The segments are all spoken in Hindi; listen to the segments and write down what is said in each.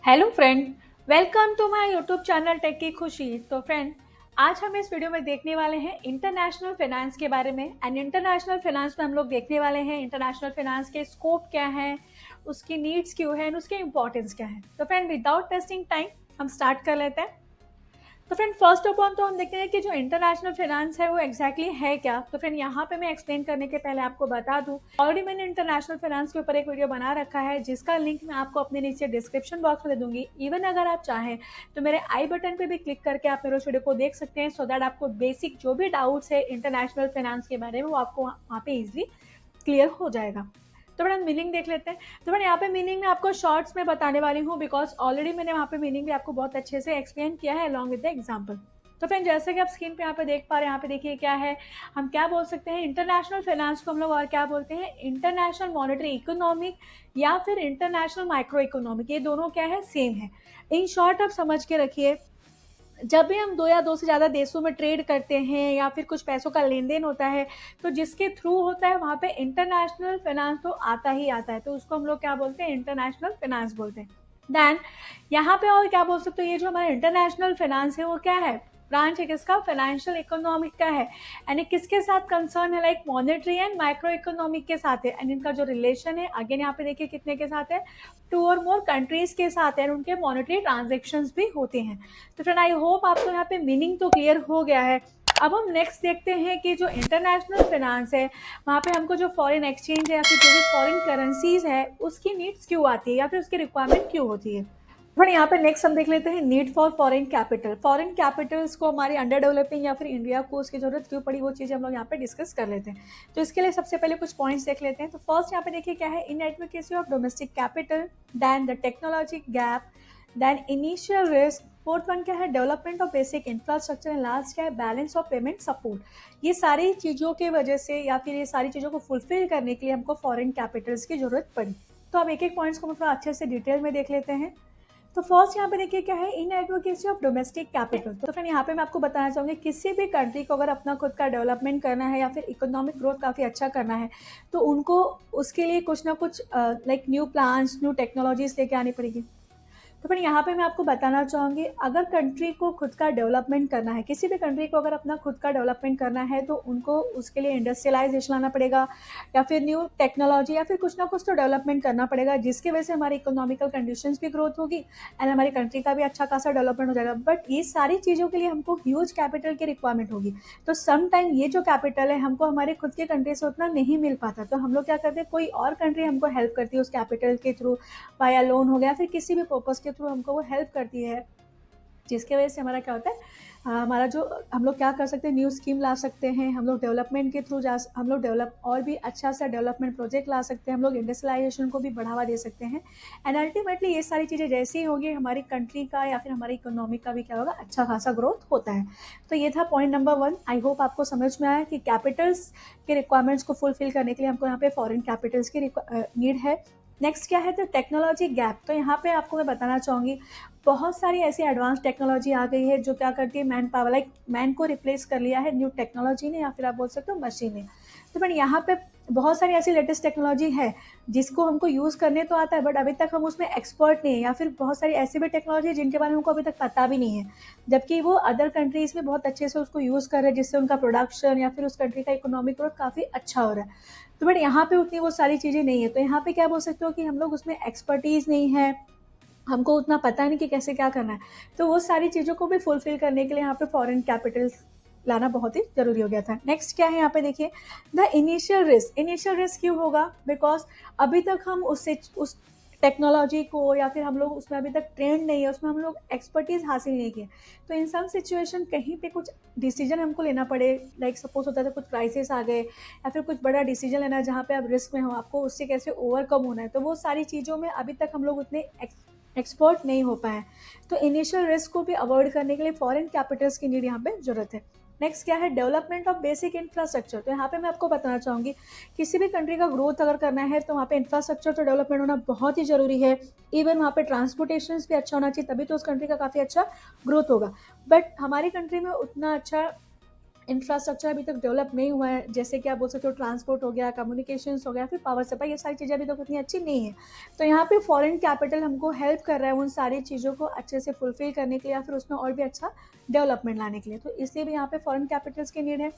Hello friend, welcome to my YouTube channel tech की खुशी। तो फ्रेंड, आज हम इस वीडियो में देखने वाले हैं इंटरनेशनल फाइनेंस के बारे में। एंड इंटरनेशनल फाइनेंस में हम लोग देखने वाले हैं इंटरनेशनल फाइनेंस के स्कोप क्या है, उसकी नीड्स क्यों है, उसके इंपॉर्टेंस क्या है। तो फ्रेंड, विदाउट वेस्टिंग टाइम हम स्टार्ट कर लेते हैं। तो फ्रेंड, फर्स्ट ऑफ ऑल तो हम देखते हैं कि जो इंटरनेशनल फाइनेंस है वो एग्जैक्टली है क्या। तो फ्रेंड, यहाँ पे मैं एक्सप्लेन करने के पहले आपको बता दूं, ऑलरेडी मैंने इंटरनेशनल फाइनेंस के ऊपर एक वीडियो बना रखा है जिसका लिंक मैं आपको अपने नीचे डिस्क्रिप्शन बॉक्स में दे दूंगी। इवन अगर आप चाहें तो मेरे आई बटन पे भी क्लिक करके आप मेरे उस वीडियो को देख सकते हैं, सो दैट आपको बेसिक जो भी डाउट्स है इंटरनेशनल फाइनेंस के बारे में वो आपको वहाँ पे इजिली क्लियर हो जाएगा। तो बड़ा मीनिंग देख लेते हैं। तो बड़ा यहाँ पे मीनिंग में आपको शॉर्ट्स में बताने वाली हूँ, बिकॉज ऑलरेडी मैंने वहाँ पे मीनिंग भी आपको बहुत अच्छे से एक्सप्लेन किया है अलॉन्ग विद द एग्जाम्पल। तो फ्रेंड, जैसे कि आप स्क्रीन पे यहाँ पे देख पा रहे हैं, यहाँ पे देखिए क्या है, हम क्या बोल सकते हैं इंटरनेशनल फाइनेंस को हम लोग और क्या बोलते हैं, इंटरनेशनल मॉनेटरी इकोनॉमिक या फिर इंटरनेशनल माइक्रो इकोनॉमिक। ये दोनों क्या है, सेम है। इन शॉर्ट आप समझ के रखिए, जब भी हम दो या दो से ज़्यादा देशों में ट्रेड करते हैं या फिर कुछ पैसों का लेन देन होता है, तो जिसके थ्रू होता है वहाँ पे इंटरनेशनल फाइनेंस तो आता ही आता है, तो उसको हम लोग क्या बोलते हैं, इंटरनेशनल फाइनेंस बोलते हैं। देन यहाँ पे और क्या बोल सकते हो, ये जो हमारा इंटरनेशनल फाइनेंस है वो क्या है, ब्रांच है किसका, फाइनेंशियल इकोनॉमिक का है। यानी किसके साथ कंसर्न है, like monetary and micro economic के साथ है। एंड इनका जो रिलेशन है, अगेन यहाँ पे देखिए कितने के साथ है, टू और मोर कंट्रीज के साथ है, उनके मॉनेटरी ट्रांजेक्शन्स भी होते हैं। तो फ्रेंड, आई होप आपको यहाँ पे मीनिंग तो क्लियर हो गया है। अब हम नेक्स्ट देखते हैं कि जो इंटरनेशनल फाइनेंस है वहाँ पे हमको जो फॉरेन एक्सचेंज है या फिर जो भी फॉरेन करेंसीज है उसकी नीड्स क्यों आती है या फिर उसकी रिक्वायरमेंट क्यों होती है। पर यहाँ पे नेक्स्ट हम देख लेते हैं need for foreign capital. Foreign Capitals को हमारी अंडर डेवलपिंग या फिर इंडिया को उसकी जरूरत क्यों पड़ी, वो चीज़ हम लोग यहाँ पे डिस्कस कर लेते हैं। तो इसके लिए सबसे पहले कुछ पॉइंट्स देख लेते हैं। तो फर्स्ट यहाँ पे देखिए क्या है, in advocacy of domestic capital, then the technology gap, then initial risk, fourth one क्या है, development of basic infrastructure, and last क्या है, बैलेंस ऑफ पेमेंट सपोर्ट। ये सारी चीज़ों की वजह से या फिर ये सारी चीज़ों को फुलफिल करने के लिए हमको फॉरेन कैपिटल्स की जरूरत पड़ी। तो अब एक एक पॉइंट्स को थोड़ा अच्छे से डिटेल में देख लेते हैं। तो फर्स्ट यहाँ पे देखिए क्या है, in advocacy of domestic capital. तो फ्रेंड, यहाँ पे मैं आपको बताना चाहूँगी, किसी भी कंट्री को अगर अपना खुद का डेवलपमेंट करना है या फिर इकोनॉमिक ग्रोथ काफ़ी अच्छा करना है, तो उनको उसके लिए कुछ ना कुछ like new plans, new technologies लेके आनी पड़ेगी। तो फिर यहाँ पे मैं आपको बताना चाहूँगी, अगर कंट्री को खुद का डेवलपमेंट करना है, किसी भी कंट्री को अगर अपना खुद का डेवलपमेंट करना है, तो उनको उसके लिए इंडस्ट्रियलाइजेशन लाना पड़ेगा या फिर न्यू टेक्नोलॉजी या फिर कुछ ना कुछ तो डेवलपमेंट करना पड़ेगा, जिसकी वजह से हमारी इकोनॉमिकल कंडीशंस भी ग्रोथ होगी एंड हमारी कंट्री का भी अच्छा खासा डेवलपमेंट हो जाएगा। बट ये सारी चीज़ों के लिए हमको ह्यूज कैपिटल की रिक्वायरमेंट होगी। तो सम टाइम ये जो कैपिटल है हमको हमारे खुद के कंट्री से उतना नहीं मिल पाता, तो हम लोग क्या करते हैं, कोई और कंट्री हमको हेल्प करती है उस कैपिटल के थ्रू, वाया लोन हो गया, फिर किसी भी पर्पस के थ्रू हमको वो हेल्प करती है, जिसके वजह से हमारा क्या होता है, हमारा जो हम लोग क्या कर सकते हैं, न्यू स्कीम ला सकते हैं, हम लोग डेवलपमेंट के थ्रू हम लोग डेवलप और भी अच्छा सा डेवलपमेंट प्रोजेक्ट ला सकते हैं, हम लोग इंडस्ट्रियलाइजेशन को भी बढ़ावा दे सकते हैं। एंड अल्टीमेटली ये सारी चीज़ें जैसे ही होगी, हमारी कंट्री का या फिर हमारी इकोनॉमी का भी क्या होगा, अच्छा खासा ग्रोथ होता है। तो ये था पॉइंट नंबर 1। आई होप आपको समझ में आया कि कैपिटल्स के रिक्वायरमेंट्स को फुलफिल करने के लिए हमको यहाँ पे फॉरेन कैपिटल्स की नीड है। नेक्स्ट क्या है, तो टेक्नोलॉजी गैप। तो यहाँ पे आपको मैं बताना चाहूँगी, बहुत सारी ऐसी एडवांस टेक्नोलॉजी आ गई है जो क्या करती है, मैन पावर, लाइक मैन को रिप्लेस कर लिया है न्यू टेक्नोलॉजी ने या फिर आप बोल सकते हो मशीन ने। तो बट यहाँ पे बहुत सारी ऐसी लेटेस्ट टेक्नोलॉजी है जिसको हमको यूज़ करने तो आता है, बट अभी तक हम उसमें एक्सपर्ट नहीं है, या फिर बहुत सारी ऐसी भी टेक्नोलॉजी है जिनके बारे में हमको अभी तक पता भी नहीं है, जबकि वो अदर कंट्रीज़ में बहुत अच्छे से उसको यूज़ कर रहे हैं, जिससे उनका प्रोडक्शन या फिर उस कंट्री का इकोनॉमिक ग्रोथ काफ़ी अच्छा हो रहा है। तो बट यहाँ पे उतनी वो सारी चीज़ें नहीं है, तो यहाँ पे क्या बोल सकते हो कि हम लोग उसमें एक्सपर्टीज़ नहीं है, हमको उतना पता नहीं कि कैसे क्या करना है। तो वो सारी चीज़ों को भी फुलफिल करने के लिए यहाँ पे फॉरेन कैपिटल्स लाना बहुत ही ज़रूरी हो गया था। नेक्स्ट क्या है, यहाँ पे देखिए the initial risk. Initial risk क्यों होगा, बिकॉज अभी तक हम उस टेक्नोलॉजी को या फिर हम लोग उसमें अभी तक ट्रेंड नहीं है, उसमें हम लोग एक्सपर्टीज़ हासिल नहीं किए। तो इन सब सिचुएशन कहीं पे कुछ डिसीजन हमको लेना पड़े, लाइक सपोज होता था कुछ क्राइसिस आ गए या फिर कुछ बड़ा डिसीजन लेना है जहाँ पे आप रिस्क में हो, आपको उससे कैसे ओवरकम होना है, तो वो सारी चीज़ों में अभी तक हम लोग उतने एक्सपर्ट नहीं हो पाए। तो इनिशियल रिस्क को भी अवॉइड करने के लिए फॉरेन कैपिटल्स की नीड यहाँ पे जरूरत है। नेक्स्ट क्या है, डेवलपमेंट ऑफ बेसिक इंफ्रास्ट्रक्चर। तो यहाँ पे मैं आपको बताना चाहूँगी, किसी भी कंट्री का ग्रोथ अगर करना है तो वहाँ पे इंफ्रास्ट्रक्चर तो डेवलपमेंट होना बहुत ही ज़रूरी है। इवन वहाँ पे ट्रांसपोर्टेशन भी अच्छा होना चाहिए, तभी तो उस कंट्री का काफ़ी अच्छा ग्रोथ होगा। बट हमारी कंट्री में उतना अच्छा इंफ्रास्ट्रक्चर अभी तक डेवलप नहीं हुआ है, जैसे कि आप बोल सकते हो ट्रांसपोर्ट हो गया, कम्युनिकेशंस हो गया, फिर पावर सप्लाई, ये सारी चीज़ें अभी तक उतनी अच्छी नहीं है। तो यहाँ पे फॉरेन कैपिटल हमको हेल्प कर रहा है उन सारी चीज़ों को अच्छे से फुलफिल करने के लिए या फिर उसमें और भी अच्छा डेवलपमेंट लाने के लिए, तो इसलिए भी यहाँ पे फॉरेन कैपिटल्स की नीड है।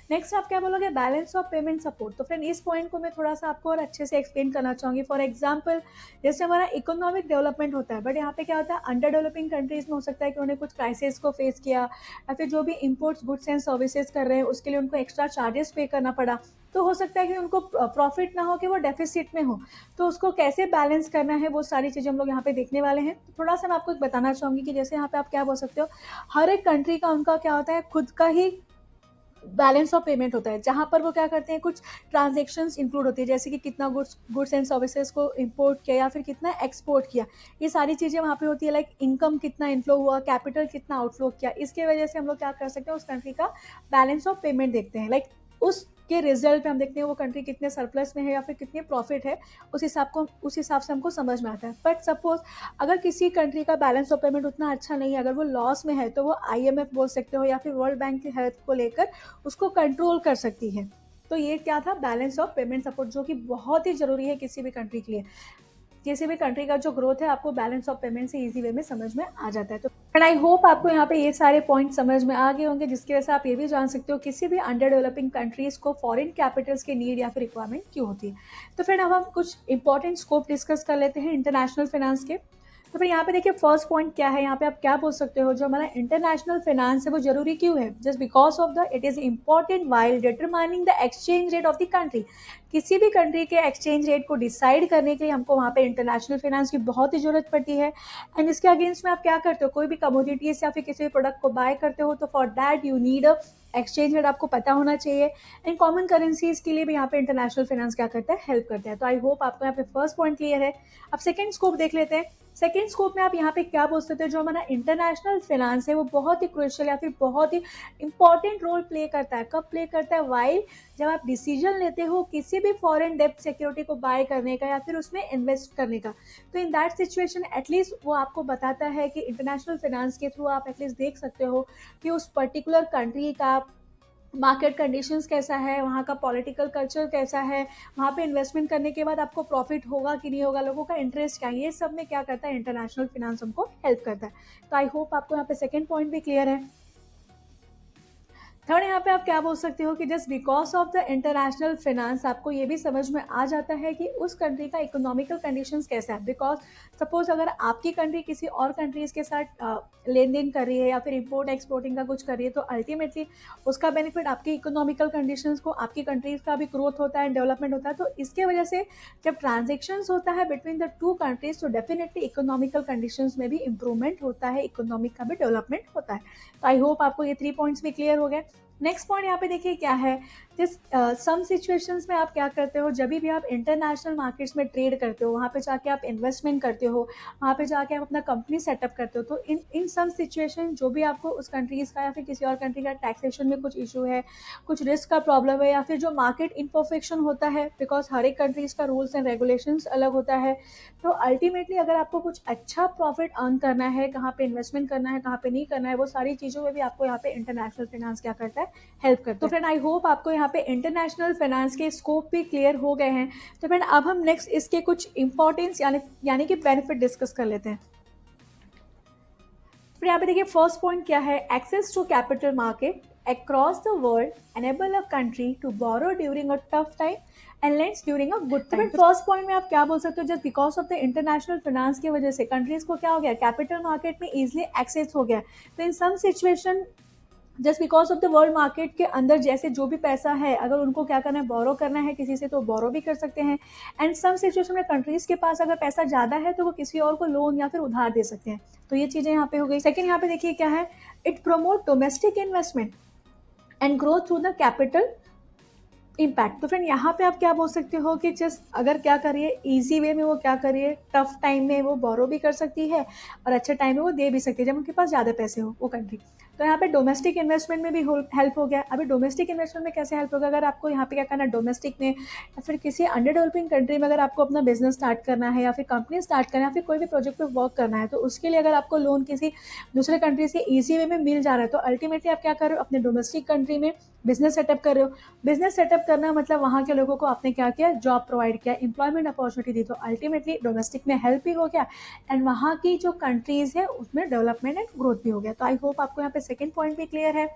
नेक्स्ट आप क्या बोलोगे, बैलेंस ऑफ पेमेंट सपोर्ट। तो फ्रेंड इस पॉइंट को मैं थोड़ा सा आपको और अच्छे से एक्सप्लेन करना चाहूँगी। फॉर एग्जाम्पल, जैसे हमारा इकोनॉमिक डेवलपमेंट होता है, बट यहाँ पे क्या होता है, अंडर डेवलपिंग कंट्रीज में हो सकता है कि उन्हें कुछ क्राइसिस को फेस किया, या फिर जो भी इम्पोर्ट्स गुड्स एंड सर्विसेज कर रहे हैं उसके लिए उनको एक्स्ट्रा चार्जेस पे करना पड़ा, तो हो सकता है कि उनको प्रॉफिट ना हो, कि वो डेफिसिट में हो, तो उसको कैसे बैलेंस करना है, वो सारी चीज़ें हम लोग यहाँ पे देखने वाले हैं। तो थोड़ा सा मैं आपको बताना चाहूँगी कि जैसे यहाँ पे आप क्या बोल सकते हो, हर एक कंट्री का उनका क्या होता है, खुद का ही बैलेंस ऑफ पेमेंट होता है, जहाँ पर वो क्या करते हैं, कुछ ट्रांजेक्शन्स इंक्लूड होती है, जैसे कि कितना गुड्स एंड सर्विसेज को इंपोर्ट किया या फिर कितना एक्सपोर्ट किया, ये सारी चीज़ें वहाँ पे होती है। लाइक इनकम कितना इनफ्लो हुआ, कैपिटल कितना आउटफ्लो किया, इसके वजह से हम लोग क्या कर सकते हैं, उस कंट्री का बैलेंस ऑफ पेमेंट देखते हैं। लाइक उसके रिजल्ट पे हम देखते हैं वो कंट्री कितने सरप्लस में है या फिर कितने प्रॉफिट है, उस हिसाब से हमको समझ में आता है। बट सपोज अगर किसी कंट्री का बैलेंस ऑफ पेमेंट उतना अच्छा नहीं है, अगर वो लॉस में है, तो वो IMF बोल सकते हो या फिर वर्ल्ड बैंक की हेल्प को लेकर उसको कंट्रोल कर सकती है। तो ये क्या था, बैलेंस ऑफ पेमेंट सपोर्ट, जो कि बहुत ही ज़रूरी है किसी भी कंट्री के लिए। किसी भी कंट्री का जो ग्रोथ है आपको बैलेंस ऑफ पेमेंट से इजी वे में समझ में आ जाता है। तो एंड आई होप आपको यहाँ पे ये सारे पॉइंट समझ में आ गए होंगे, जिसकी वजह से आप ये भी जान सकते हो किसी भी अंडर डेवलपिंग कंट्रीज को फॉरेन कैपिटल्स की नीड या फिर रिक्वायरमेंट क्यों होती है। तो फिर अब हम कुछ इंपॉर्टेंट स्कोप डिस्कस कर लेते हैं इंटरनेशनल फाइनेंस के। तो फिर यहाँ पे देखिए फर्स्ट पॉइंट क्या है, यहाँ पे आप क्या बोल सकते हो, जो हमारा इंटरनेशनल फाइनेंस है वो जरूरी क्यों है, just because of the it is important while determining the exchange rate of the country. किसी भी कंट्री के एक्सचेंज रेट को डिसाइड करने के लिए हमको वहाँ पे इंटरनेशनल फाइनेंस की बहुत ही जरूरत पड़ती है। एंड इसके अगेंस्ट में आप क्या करते हो, कोई भी कमोडिटीज या फिर किसी भी प्रोडक्ट को बाय करते हो, तो for that you need a exchange rate आपको पता होना चाहिए। एंड कॉमन करेंसीज के लिए भी यहाँ पे इंटरनेशनल फाइनेंस क्या करता है, हेल्प करता है। तो आई होप आपको यहाँ पे फर्स्ट पॉइंट क्लियर है। अब सेकंड स्कोप देख लेते हैं। सेकेंड स्कोप में आप यहाँ पे क्या बोल सकते हो, जो हमारा इंटरनेशनल फाइनेंस है वो बहुत ही क्रूशियल या फिर बहुत ही इंपॉर्टेंट रोल प्ले करता है। कब प्ले करता है, वाइल जब आप डिसीजन लेते हो किसी भी फॉरेन डेब्ट सिक्योरिटी को बाय करने का या फिर उसमें इन्वेस्ट करने का। तो इन दैट सिचुएशन एटलीस्ट वो आपको बताता है कि इंटरनेशनल फाइनेंस के थ्रू आप एटलीस्ट देख सकते हो कि उस पर्टिकुलर कंट्री का मार्केट कंडीशंस कैसा है, वहाँ का पॉलिटिकल कल्चर कैसा है, वहाँ पे इन्वेस्टमेंट करने के बाद आपको प्रॉफिट होगा कि नहीं होगा, लोगों का इंटरेस्ट क्या है, ये सब में क्या करता है इंटरनेशनल फाइनेंस हमको हेल्प करता है। तो आई होप आपको यहाँ पे सेकंड पॉइंट भी क्लियर है। थर्ड यहाँ पे आप क्या बोल सकते हो कि just because of the international finance आपको ये भी समझ में आ जाता है कि उस कंट्री का इकोनॉमिकल कंडीशंस कैसा है। बिकॉज सपोज अगर आपकी कंट्री किसी और कंट्रीज के साथ लेन देन कर रही है या फिर इम्पोर्ट एक्सपोर्टिंग का कुछ कर रही है, तो अल्टीमेटली उसका बेनिफिट आपकी इकोनॉमिकल कंडीशंस को, आपकी कंट्रीज का भी ग्रोथ होता है, डेवलपमेंट होता है। तो इसके वजह से जब ट्रांजेक्शन्स होता है बिटवीन द टू कंट्रीज, तो डेफिनेटली इकोनॉमिकल कंडीशंस में भी इंप्रूवमेंट होता है, इकोनॉमिक का भी डेवलपमेंट होता है। तो आई होप आपको ये 3 पॉइंट्स भी क्लियर हो गए। नेक्स्ट पॉइंट यहाँ पे देखिए क्या है, जिस सम सिचुएशंस में आप क्या करते हो, जब भी आप इंटरनेशनल मार्केट्स में ट्रेड करते हो, वहाँ पे जाके आप इन्वेस्टमेंट करते हो, वहाँ पे जाके आप अपना कंपनी सेटअप करते हो, तो इन सम सिचुएशन जो भी आपको उस कंट्रीज़ का या फिर किसी और कंट्री का टैक्सेशन में कुछ इशू है, कुछ रिस्क का प्रॉब्लम है, या फिर जो मार्केट इनपरफेक्शन होता है, बिकॉज हर एक कंट्रीज़ का रूल्स एंड रेगुलेशंस अलग होता है। तो अल्टीमेटली अगर आपको कुछ अच्छा प्रॉफिट अर्न करना है, कहाँ पे इन्वेस्टमेंट करना है, कहाँ पे नहीं करना है, वो सारी चीज़ों में भी आपको यहाँ पे इंटरनेशनल फाइनेंस क्या करता है, हेल्प करता है। तो फ्रेंड आई होप आपको यहाँ पे इंटरनेशनल फाइनेंस के स्कोप भी क्लियर हो गए हैं। तो फ्रेंड अब हम नेक्स्ट इसके कुछ इंपॉर्टेंस यानी कि बेनिफिट डिस्कस कर लेते हैं। फिर यहाँ पे देखिए फर्स्ट पॉइंट क्या है, access to capital market across the world enable a country to borrow during a tough time and lends during a good time। तो फर्स्ट पॉइंट में आप क्या बोल सकते हो, just because of the international finance की वजह से कंट्रीज को क्या हो गया, कैपिटल मार्केट में इजिली एक्सेस हो गया। तो in some situation just because of the world market के अंदर जैसे जो भी पैसा है, अगर उनको क्या करना है, बोरो करना है किसी से, तो बोरो भी कर सकते हैं। एंड सम सिचुएशन में कंट्रीज के पास अगर पैसा ज़्यादा है तो वो किसी और को लोन या फिर उधार दे सकते हैं। तो ये चीज़ें यहाँ पे हो गई। सेकेंड यहाँ पे देखिए क्या है, it promote domestic investment and growth through the capital impact. तो फ्रेंड यहाँ पे आप क्या बोल सकते हो कि जस्ट अगर क्या करिए, इजी वे में वो क्या करिए, टफ टाइम में वो बोरो भी कर सकती है और अच्छे टाइम में वो दे भी सकती है, जब उनके पास ज़्यादा पैसे हो वो कंट्री। तो यहाँ पे डोमेस्टिक इन्वेस्टमेंट में भी हेल्प हो गया। अभी डोमेस्टिक इन्वेस्टमेंट में कैसे हेल्प होगा, अगर आपको यहाँ पे क्या करना है डोमेस्टिक में या फिर किसी अंडर डेवलपिंग कंट्री में अगर आपको अपना बिजनेस स्टार्ट करना है या फिर कंपनी स्टार्ट करना है या फिर कोई भी प्रोजेक्ट पे वर्क करना है, तो उसके लिए अगर आपको लोन किसी दूसरे कंट्री से ईजी वे में मिल जा रहा है, तो अल्टीमेटली आप क्या कर रहे हो, अपने डोमेस्टिक कंट्री में बिजनेस सेटअप कर रहे हो। बिजनेस सेटअप करना मतलब वहाँ के लोगों को आपने क्या किया, जॉब प्रोवाइड किया, एम्प्लॉयमेंट अपॉर्चुनिटी दी, तो अल्टीमेटली डोमेस्टिक में हेल्प भी हो गया एंड वहाँ की जो कंट्रीज़ है उसमें डेवलपमेंट एंड ग्रोथ भी हो गया। तो आई होप आपको यहाँ पे सेकंड पॉइंट भी क्लियर है।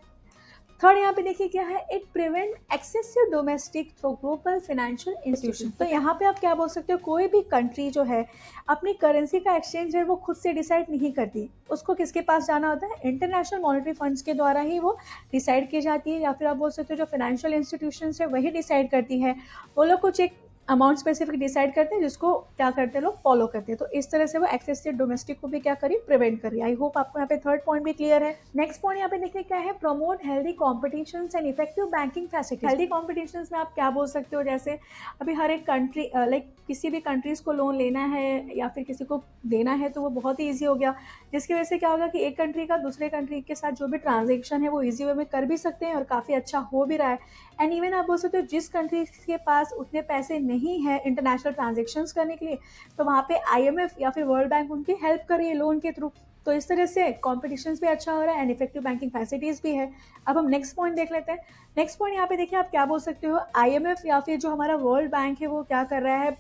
थर्ड यहाँ पे देखिए क्या है, it prevent excessive domestic through global financial institution. तो यहाँ पे आप क्या बोल सकते हो, कोई भी कंट्री जो है अपनी करेंसी का एक्सचेंज रेट वो खुद से डिसाइड नहीं करती, उसको किसके पास जाना होता है, इंटरनेशनल मॉनेटरी फंड्स के द्वारा ही वो डिसाइड की जाती है, या फिर आप बोल सकते हो जो फाइनेंशियल इंस्टीट्यूशंस है वही डिसाइड करती है। वो लोग कुछ एक अमाउंट स्पेसिफिक डिसाइड करते हैं जिसको क्या करते हैं लोग फॉलो करते हैं। तो इस तरह से वो एक्सेसिव डोमेस्टिक को भी क्या करी, प्रिवेंट करी। आई होप आपको यहाँ पे थर्ड पॉइंट भी क्लियर है। नेक्स्ट पॉइंट यहाँ पे देखिए क्या है, promote healthy competitions and effective banking facilities. Healthy competitions में आप क्या बोल सकते हो, जैसे अभी हर एक कंट्री लाइक किसी भी कंट्रीज को लोन लेना है या फिर किसी को देना है तो वो बहुत ही ईजी हो गया, जिसकी वजह से क्या होगा कि एक कंट्री का दूसरे कंट्री के साथ जो भी ट्रांजेक्शन है वो ईजी वे में कर भी सकते हैं और काफ़ी अच्छा हो भी रहा है। एंड इवन आप बोल सकते हो जिस कंट्री के पास उतने पैसे नहीं है इंटरनेशनल ट्रांजेक्शन्स करने के लिए, तो वहाँ पे IMF या फिर वर्ल्ड बैंक उनकी हेल्प कर रही है लोन के थ्रू। तो इस तरह से कॉम्पिटिशन भी अच्छा हो रहा है एंड इफेक्टिव बैंकिंग फैसिलिटीज़ भी है। अब हम नेक्स्ट पॉइंट देख लेते हैं। नेक्स्ट पॉइंट यहाँ पे देखिए आप क्या बोल सकते हो, IMF या फिर जो हमारा वर्ल्ड बैंक है वो क्या कर रहा है,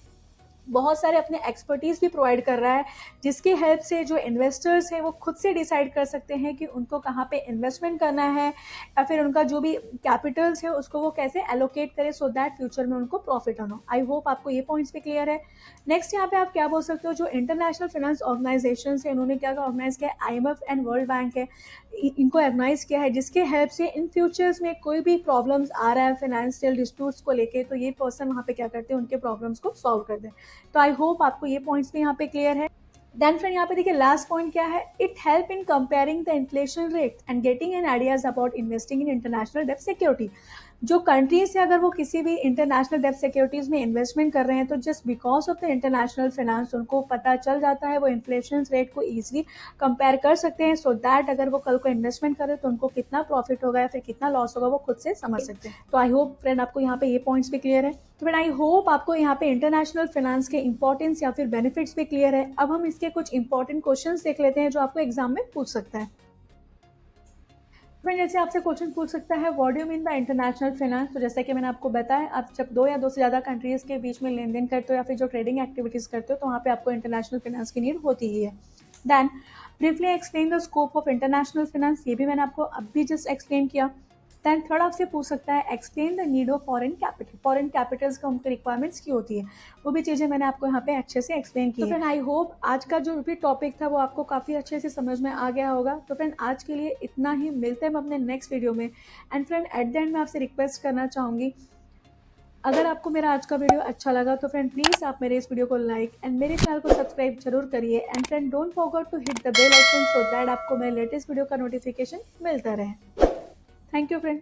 बहुत सारे अपने एक्सपर्टीज़ भी प्रोवाइड कर रहा है, जिसकी हेल्प से जो इन्वेस्टर्स हैं वो खुद से डिसाइड कर सकते हैं कि उनको कहाँ पे इन्वेस्टमेंट करना है या फिर उनका जो भी कैपिटल्स है उसको वो कैसे एलोकेट करें सो दैट फ्यूचर में उनको प्रॉफिट हो। आई होप आपको ये पॉइंट्स भी क्लियर है। नेक्स्ट यहाँ पे आप क्या बोल सकते हो, जो इंटरनेशनल फाइनेंस ऑर्गेनाइजेशन है उन्होंने क्या ऑर्गेनाइज किया, IMF एंड वर्ल्ड बैंक है, इनको ऑर्गेनाइज किया है, जिसके हेल्प से इन फ्यूचर्स में कोई भी प्रॉब्लम्स आ रहा है फाइनेंशियल डिस्प्यूट्स को लेके, तो ये पर्सन वहाँ पे क्या करते हैं, उनके प्रॉब्लम्स को सॉल्व कर दें। तो आई होप आपको ये पॉइंट्स भी यहाँ पे क्लियर है। देन फ्रेंड यहाँ पे देखिए लास्ट पॉइंट क्या है, it help in comparing the inflation rate and getting an ideas about investing in international डेब्ट सिक्योरिटी। जो कंट्रीज है अगर वो किसी भी इंटरनेशनल डेब्ट सिक्योरिटीज में इन्वेस्टमेंट कर रहे हैं तो just because of the international finance उनको पता चल जाता है, वो इन्फ्लेशन रेट को ईजिली कंपेयर कर सकते हैं, सो दैट अगर वो कल को इन्वेस्टमेंट करें तो उनको कितना प्रॉफिट होगा या फिर कितना लॉस होगा वो खुद से समझ सकते हैं। तो आई होप फ्रेंड आपको यहाँ पे ये पॉइंट्स भी क्लियर है। तो फ्रेंड आई होप आपको यहाँ पे इंटरनेशनल फाइनेंस के इंपॉर्टेंस या फिर बेनिफिट्स भी क्लियर है। अब हम इसके कुछ इंपॉर्टेंट क्वेश्चंस देख लेते हैं जो आपको एग्जाम में पूछ सकता है। फ्रेंड जैसे आपसे क्वेश्चन पूछ सकता है, what do you mean by international finance. तो जैसे कि मैंने आपको बताया, आप जब दो या दो से ज़्यादा कंट्रीज़ के बीच में लेन देन करते हो या फिर जो ट्रेडिंग एक्टिविटीज़ करते हो तो वहाँ पे आपको इंटरनेशनल फाइनेंस की नीड होती ही है। Then briefly explain the scope of international finance, ये भी मैंने आपको अभी जस्ट एक्सप्लेन किया। दैन थर्ड आपसे पूछ सकता है, explain the need of foreign capital. Foreign capitals का उनकी रिक्वायरमेंट्स की होती है, वो भी चीज़ें मैंने आपको यहाँ पे अच्छे से एक्सप्लेन की। तो फ्रेंड आई होप आज का जो भी टॉपिक था वो आपको काफ़ी अच्छे से समझ में आ गया होगा। तो फ्रेंड आज के लिए इतना ही, मिलते हैं हम अपने नेक्स्ट वीडियो में। And friend at the end मैं आपसे रिक्वेस्ट करना चाहूँगी, अगर आपको मेरा आज का वीडियो अच्छा लगा तो फ्रेंड प्लीज़ आप मेरे इस वीडियो को लाइक एंड मेरे चैनल को सब्सक्राइब जरूर करिए। And friend don't forget to hit the bell icon so that आपको मेरे लेटेस्ट वीडियो का नोटिफिकेशन मिलता रहे। Thank you friend.